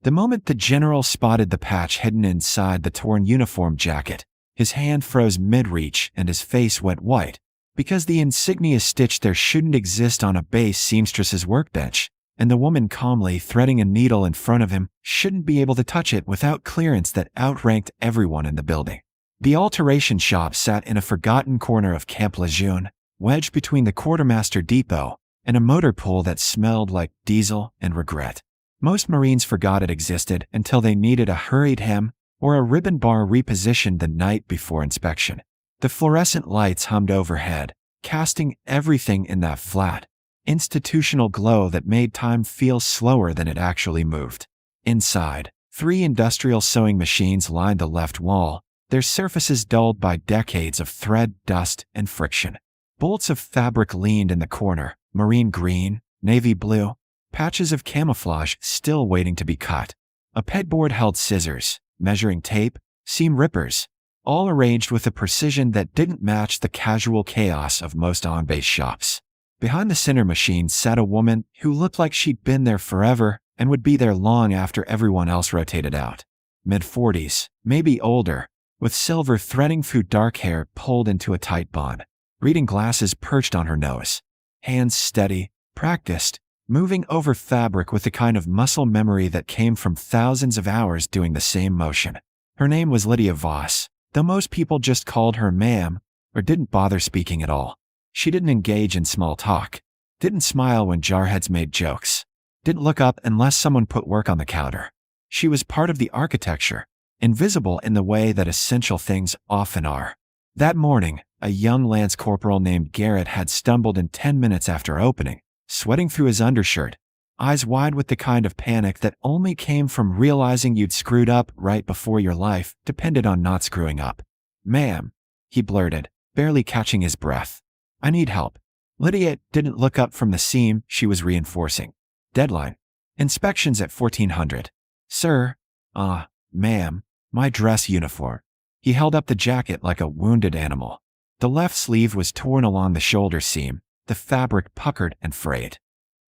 The moment the general spotted the patch hidden inside the torn uniform jacket, his hand froze mid-reach and his face went white, because the insignia stitch there shouldn't exist on a base seamstress's workbench, and the woman calmly threading a needle in front of him shouldn't be able to touch it without clearance that outranked everyone in the building. The alteration shop sat in a forgotten corner of Camp Lejeune, wedged between the quartermaster depot and a motor pool that smelled like diesel and regret. Most Marines forgot it existed until they needed a hurried hem or a ribbon bar repositioned the night before inspection. The fluorescent lights hummed overhead, casting everything in that flat, institutional glow that made time feel slower than it actually moved. Inside, 3 industrial sewing machines lined the left wall, their surfaces dulled by decades of thread, dust, and friction. Bolts of fabric leaned in the corner, marine green, navy blue, patches of camouflage still waiting to be cut. A pegboard held scissors, measuring tape, seam rippers, all arranged with a precision that didn't match the casual chaos of most on-base shops. Behind the center machine sat a woman who looked like she'd been there forever and would be there long after everyone else rotated out. Mid-40s, maybe older, with silver threading through dark hair pulled into a tight bun. Reading glasses perched on her nose. Hands steady, practiced, moving over fabric with the kind of muscle memory that came from thousands of hours doing the same motion. Her name was Lydia Voss, though most people just called her ma'am or didn't bother speaking at all. She didn't engage in small talk, didn't smile when jarheads made jokes, didn't look up unless someone put work on the counter. She was part of the architecture, invisible in the way that essential things often are. That morning, a young lance corporal named Garrett had stumbled in 10 minutes after opening, sweating through his undershirt, eyes wide with the kind of panic that only came from realizing you'd screwed up right before your life depended on not screwing up. "Ma'am," he blurted, barely catching his breath. "I need help." Lydia didn't look up from the seam she was reinforcing. "Deadline. Inspections at 1400. "Sir." Ma'am, my dress uniform." He held up the jacket like a wounded animal. The left sleeve was torn along the shoulder seam, the fabric puckered and frayed.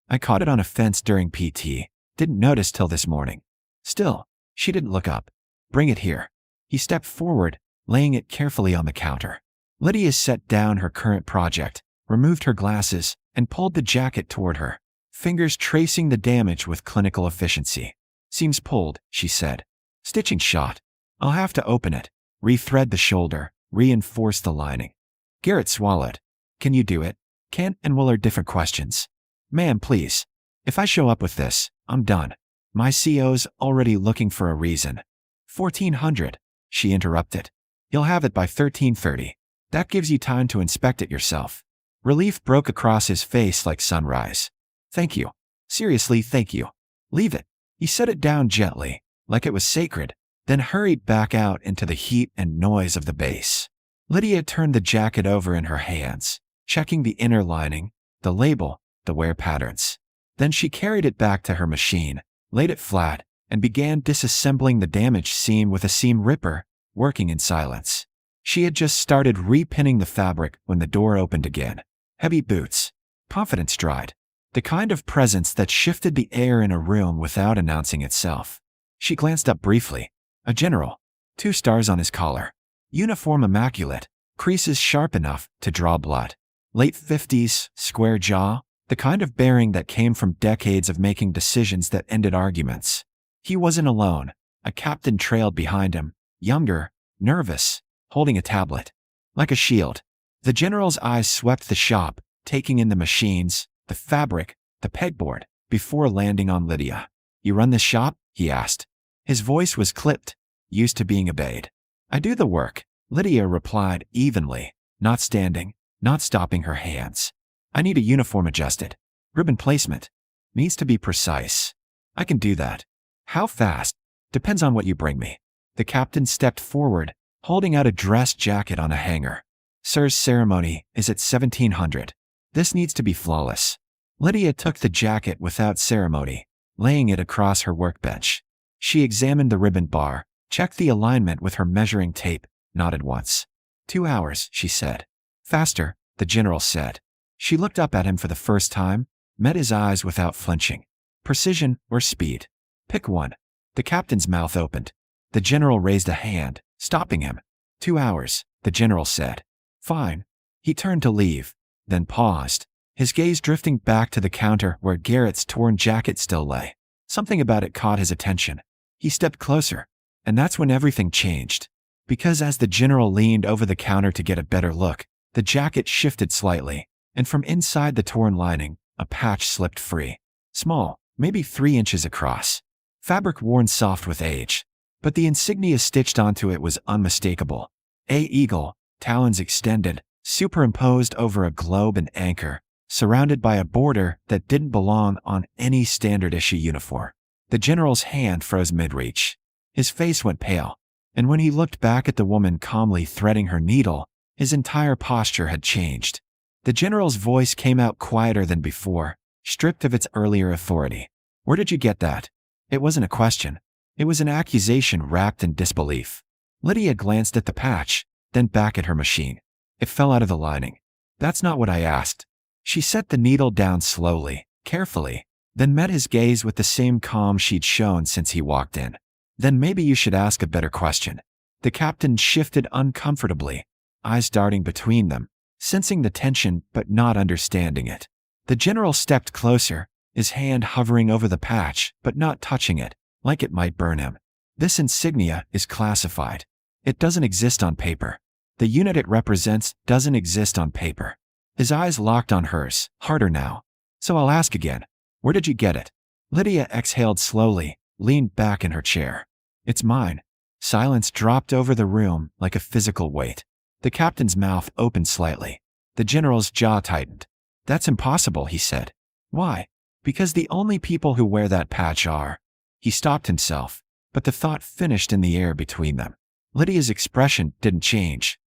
"I caught it on a fence during PT. Didn't notice till this morning." Still, she didn't look up. "Bring it here." He stepped forward, laying it carefully on the counter. Lydia set down her current project, removed her glasses, and pulled the jacket toward her, fingers tracing the damage with clinical efficiency. "Seams pulled," she said. "Stitching shot. I'll have to open it, rethread the shoulder, reinforce the lining." Garrett swallowed. "Can you do it?" "Can't and will are different questions." "Ma'am, please. If I show up with this, I'm done. My CO's already looking for a reason." 1400, she interrupted. "You'll have it by 1330. That gives you time to inspect it yourself." Relief broke across his face like sunrise. "Thank you. Seriously, thank you. Leave it." He set it down gently, like it was sacred, then hurried back out into the heat and noise of the base. Lydia turned the jacket over in her hands, checking the inner lining, the label, the wear patterns. Then she carried it back to her machine, laid it flat, and began disassembling the damaged seam with a seam ripper, working in silence. She had just started repinning the fabric when the door opened again. Heavy boots, confident stride, the kind of presence that shifted the air in a room without announcing itself. She glanced up briefly. A general, 2 stars on his collar, uniform immaculate, creases sharp enough to draw blood. Late 50s, square jaw, the kind of bearing that came from decades of making decisions that ended arguments. He wasn't alone. A captain trailed behind him, younger, nervous, holding a tablet. Like a shield, the general's eyes swept the shop, taking in the machines, the fabric, the pegboard, before landing on Lydia. "You run this shop?" he asked. His voice was clipped, used to being obeyed. "I do the work," Lydia replied evenly, not standing, not stopping her hands. "I need a uniform adjusted. Ribbon placement. Needs to be precise. I can do that." "How fast?" "Depends on what you bring me." The captain stepped forward, holding out a dress jacket on a hanger. "Sir's ceremony is at 1700. This needs to be flawless." Lydia took the jacket without ceremony, laying it across her workbench. She examined the ribbon bar, checked the alignment with her measuring tape, nodded once. 2 hours, she said. "Faster," the general said. She looked up at him for the first time, met his eyes without flinching. "Precision or speed? Pick one." The captain's mouth opened. The general raised a hand, stopping him. 2 hours, the general said. Fine. He turned to leave, then paused, his gaze drifting back to the counter where Garrett's torn jacket still lay. Something about it caught his attention. He stepped closer, and that's when everything changed. Because as the general leaned over the counter to get a better look, the jacket shifted slightly, and from inside the torn lining, a patch slipped free. Small, maybe 3 inches across. Fabric worn soft with age. But the insignia stitched onto it was unmistakable. A eagle, talons extended, superimposed over a globe and anchor, surrounded by a border that didn't belong on any standard-issue uniform. The general's hand froze mid-reach. His face went pale, and when he looked back at the woman calmly threading her needle, his entire posture had changed. The general's voice came out quieter than before, stripped of its earlier authority. Where did you get that? It wasn't a question. It was an accusation wrapped in disbelief. Lydia glanced at the patch, then back at her machine. It fell out of the lining. That's not what I asked. She set the needle down slowly, carefully, then met his gaze with the same calm she'd shown since he walked in. Then maybe you should ask a better question. The captain shifted uncomfortably, eyes darting between them, sensing the tension but not understanding it. The general stepped closer, his hand hovering over the patch but not touching it, like it might burn him. This insignia is classified. It doesn't exist on paper. The unit it represents doesn't exist on paper. His eyes locked on hers, harder now. So I'll ask again. Where did you get it? Lydia exhaled slowly, leaned back in her chair. It's mine. Silence dropped over the room like a physical weight. The captain's mouth opened slightly. The general's jaw tightened. That's impossible, he said. Why? Because the only people who wear that patch are. He stopped himself, but the thought finished in the air between them. Lydia's expression didn't change.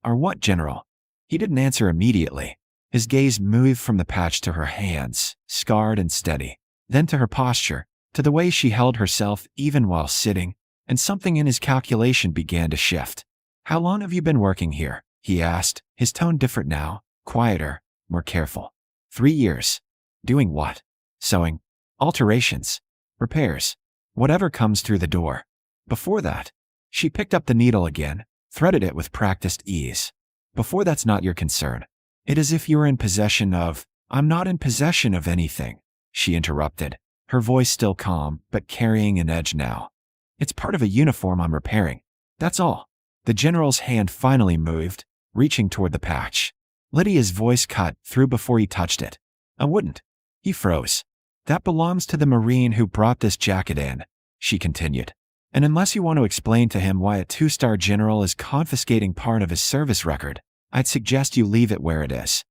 Are what, General? He didn't answer immediately. His gaze moved from the patch to her hands, scarred and steady, then to her posture, to the way she held herself even while sitting, and something in his calculation began to shift. How long have you been working here? He asked, his tone different now, quieter, more careful. 3 years. Doing what? Sewing. Alterations. Repairs. Whatever comes through the door. Before that, she picked up the needle again, threaded it with practiced ease. Before that's not your concern. It is if you're in possession of. I'm not in possession of anything, she interrupted, her voice still calm but carrying an edge now. It's part of a uniform I'm repairing. That's all. The general's hand finally moved, reaching toward the patch. Lydia's voice cut through before he touched it. I wouldn't. He froze. That belongs to the Marine who brought this jacket in, she continued. And unless you want to explain to him why a 2-star general is confiscating part of his service record, I'd suggest you leave it where it is.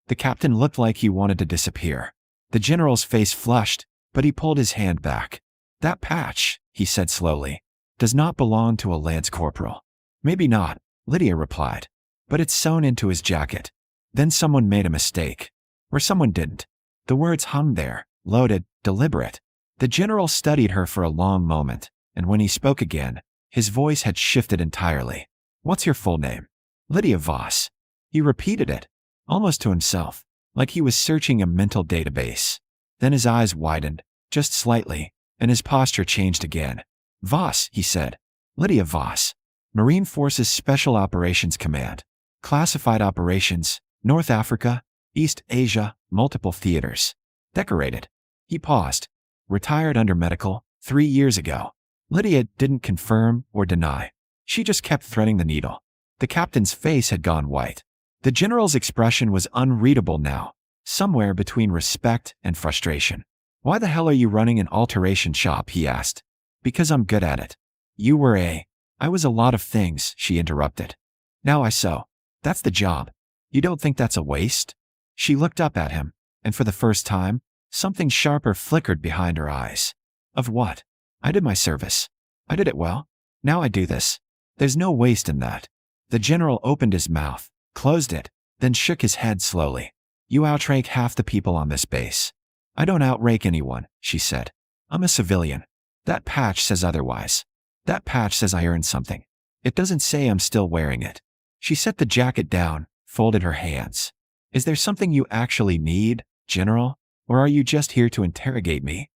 The captain looked like he wanted to disappear. The general's face flushed, but he pulled his hand back. That patch, he said slowly, does not belong to a lance corporal. Maybe not, Lydia replied, but it's sewn into his jacket. Then someone made a mistake. Or someone didn't. The words hung there, loaded, deliberate. The general studied her for a long moment, and when he spoke again, his voice had shifted entirely. What's your full name? Lydia Voss. He repeated it, almost to himself, like he was searching a mental database. Then his eyes widened, just slightly, and his posture changed again. Voss, he said. Lydia Voss. Marine Forces Special Operations Command. Classified operations, North Africa, East Asia, multiple theaters. Decorated. He paused. Retired under medical, 3 years ago. Lydia didn't confirm or deny. She just kept threading the needle. The captain's face had gone white. The general's expression was unreadable now, somewhere between respect and frustration. Why the hell are you running an alteration shop, he asked. Because I'm good at it. You were a. I was a lot of things, she interrupted. Now I sew. That's the job. You don't think that's a waste? She looked up at him, and for the first time, something sharper flickered behind her eyes. Of what? I did my service. I did it well. Now I do this. There's no waste in that. The general opened his mouth, closed it, then shook his head slowly. You outrake half the people on this base. I don't outrake anyone, she said. I'm a civilian. That patch says otherwise. That patch says I earned something. It doesn't say I'm still wearing it. She set the jacket down, folded her hands. Is there something you actually need, General? Or are you just here to interrogate me?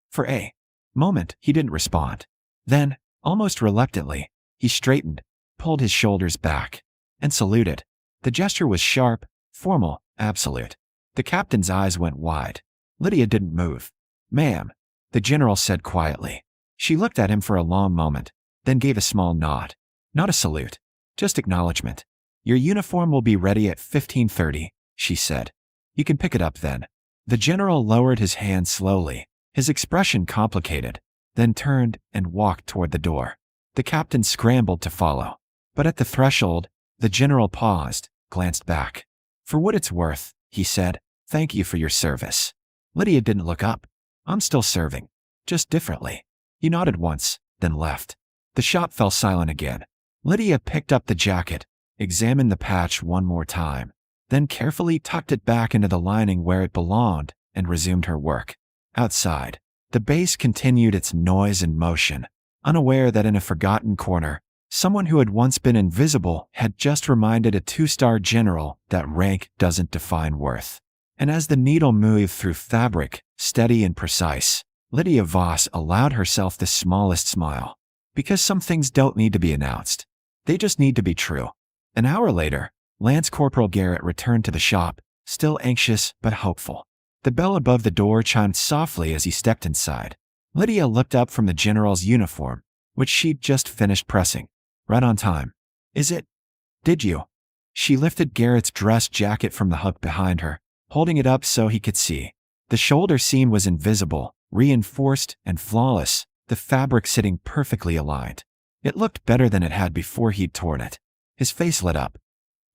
For A. moment, he didn't respond. Then, almost reluctantly, he straightened, pulled his shoulders back, and saluted. The gesture was sharp, formal, absolute. The captain's eyes went wide. Lydia didn't move. "Ma'am," the general said quietly. She looked at him for a long moment, then gave a small nod. Not a salute, just acknowledgement. "Your uniform will be ready at 15:30, she said. "You can pick it up then." The general lowered his hand slowly, his expression complicated, then turned and walked toward the door. The captain scrambled to follow. But at the threshold, the general paused, glanced back. "For what it's worth," he said, "thank you for your service." Lydia didn't look up. "I'm still serving, just differently." He nodded once, then left. The shop fell silent again. Lydia picked up the jacket, examined the patch one more time, then carefully tucked it back into the lining where it belonged and resumed her work. Outside, the base continued its noise and motion, unaware that in a forgotten corner, someone who had once been invisible had just reminded a two-star general that rank doesn't define worth. And as the needle moved through fabric, steady and precise, Lydia Voss allowed herself the smallest smile. Because some things don't need to be announced. They just need to be true. An hour later, Lance Corporal Garrett returned to the shop, still anxious but hopeful. The bell above the door chimed softly as he stepped inside. Lydia looked up from the general's uniform, which she'd just finished pressing. "Right on time." "Is it? Did you?" She lifted Garrett's dress jacket from the hook behind her, holding it up so he could see. The shoulder seam was invisible, reinforced and flawless, the fabric sitting perfectly aligned. It looked better than it had before he'd torn it. His face lit up.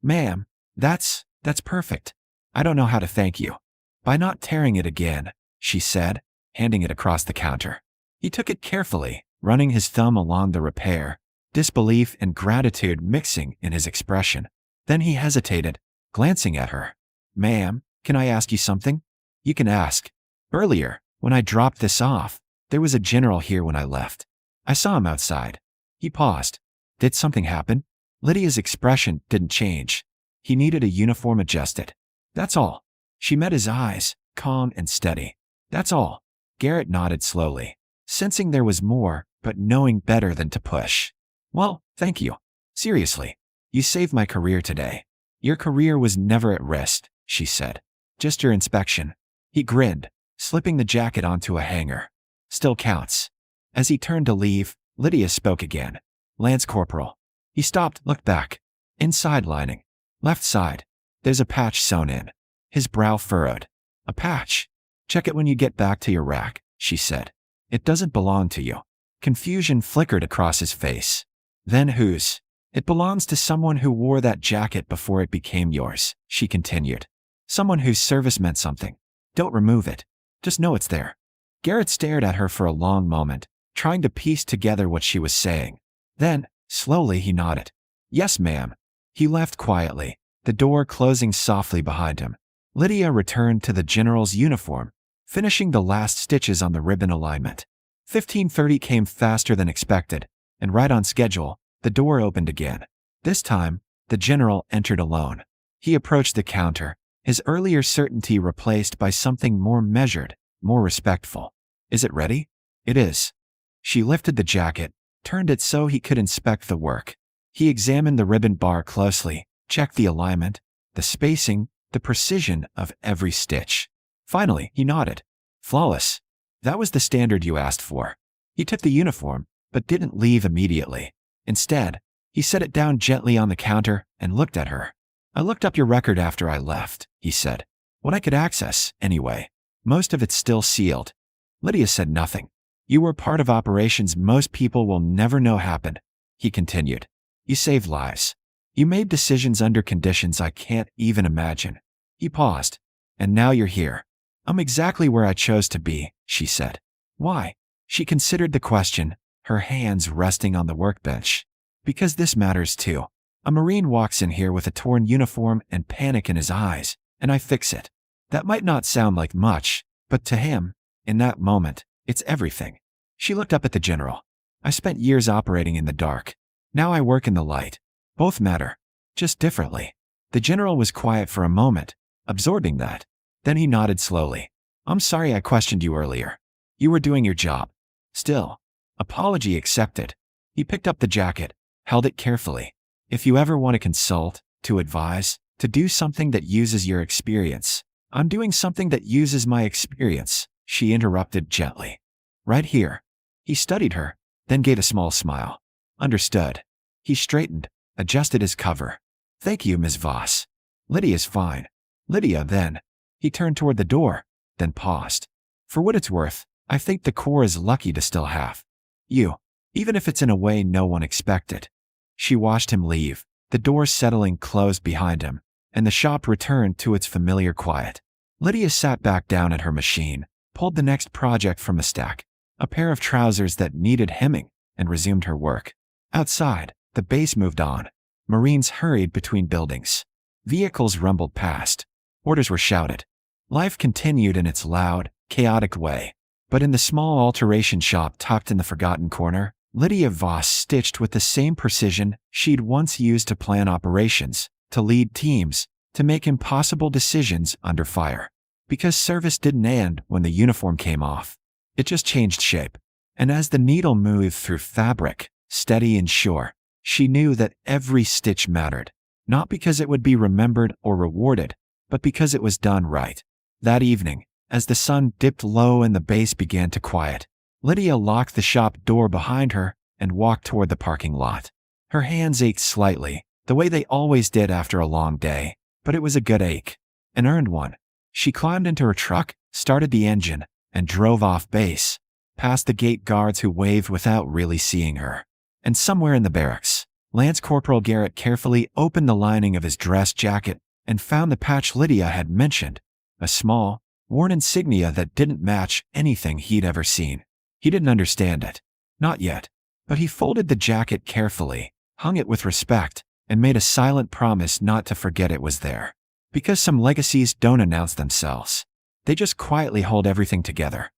"Ma'am, that's perfect. I don't know how to thank you." "By not tearing it again," she said, handing it across the counter. He took it carefully, running his thumb along the repair, disbelief and gratitude mixing in his expression. Then he hesitated, glancing at her. "Ma'am, can I ask you something?" "You can ask. Earlier, when I dropped this off, there was a general here when I left. I saw him outside." He paused. "Did something happen?" Lydia's expression didn't change. "He needed a uniform adjusted. That's all." She met his eyes, calm and steady. "That's all." Garrett nodded slowly, sensing there was more, but knowing better than to push. "Well, thank you. Seriously, you saved my career today." "Your career was never at risk," she said. "Just your inspection." He grinned, slipping the jacket onto a hanger. "Still counts." As he turned to leave, Lydia spoke again. "Lance Corporal." He stopped, looked back. "Inside lining. Left side. There's a patch sewn in." His brow furrowed. "A patch? Check it when you get back to your rack," she said. "It doesn't belong to you." Confusion flickered across his face. "Then whose?" "It belongs to someone who wore that jacket before it became yours," she continued. "Someone whose service meant something. Don't remove it. Just know it's there." Garrett stared at her for a long moment, trying to piece together what she was saying. Then, slowly he nodded. "Yes, ma'am." He left quietly, the door closing softly behind him. Lydia returned to the general's uniform, finishing the last stitches on the ribbon alignment. 15:30 came faster than expected, and right on schedule, the door opened again. This time, the general entered alone. He approached the counter, his earlier certainty replaced by something more measured, more respectful. "Is it ready?" "It is." She lifted the jacket, turned it so he could inspect the work. He examined the ribbon bar closely, checked the alignment, the spacing, the precision of every stitch. Finally, he nodded. "Flawless. That was the standard you asked for." He took the uniform, but didn't leave immediately. Instead, he set it down gently on the counter and looked at her. "I looked up your record after I left," he said. "What I could access, anyway. Most of it's still sealed." Lydia said nothing. "You were part of operations most people will never know happened," he continued. "You saved lives. You made decisions under conditions I can't even imagine." He paused. "And now you're here." "I'm exactly where I chose to be," she said. "Why?" She considered the question, her hands resting on the workbench. "Because this matters too. A Marine walks in here with a torn uniform and panic in his eyes, and I fix it. That might not sound like much, but to him, in that moment, it's everything." She looked up at the general. "I spent years operating in the dark. Now I work in the light. Both matter, just differently." The general was quiet for a moment, absorbing that. Then he nodded slowly. "I'm sorry I questioned you earlier. You were doing your job." Still, apology accepted. He picked up the jacket, held it carefully. If you ever want to consult, to advise, to do something that uses your experience, I'm doing something that uses my experience, she interrupted gently. Right here. He studied her, then gave a small smile. Understood. He straightened, adjusted his cover. Thank you, Ms. Voss. Lydia's fine. Lydia, then. He turned toward the door, then paused. For what it's worth, I think the Corps is lucky to still have you, even if it's in a way no one expected. She watched him leave, the door settling closed behind him, and the shop returned to its familiar quiet. Lydia sat back down at her machine, pulled the next project from a stack, a pair of trousers that needed hemming, and resumed her work. Outside, the base moved on. Marines hurried between buildings. Vehicles rumbled past. Orders were shouted. Life continued in its loud, chaotic way. But in the small alteration shop tucked in the forgotten corner, Lydia Voss stitched with the same precision she'd once used to plan operations, to lead teams, to make impossible decisions under fire. Because service didn't end when the uniform came off. It just changed shape. And as the needle moved through fabric, steady and sure, she knew that every stitch mattered, not because it would be remembered or rewarded, but because it was done right. That evening, as the sun dipped low and the base began to quiet, Lydia locked the shop door behind her and walked toward the parking lot. Her hands ached slightly, the way they always did after a long day, but it was a good ache, an earned one. She climbed into her truck, started the engine, and drove off base, past the gate guards who waved without really seeing her. And somewhere in the barracks, Lance Corporal Garrett carefully opened the lining of his dress jacket and found the patch Lydia had mentioned, a small, worn insignia that didn't match anything he'd ever seen. He didn't understand it. Not yet. But he folded the jacket carefully, hung it with respect, and made a silent promise not to forget it was there. Because some legacies don't announce themselves. They just quietly hold everything together.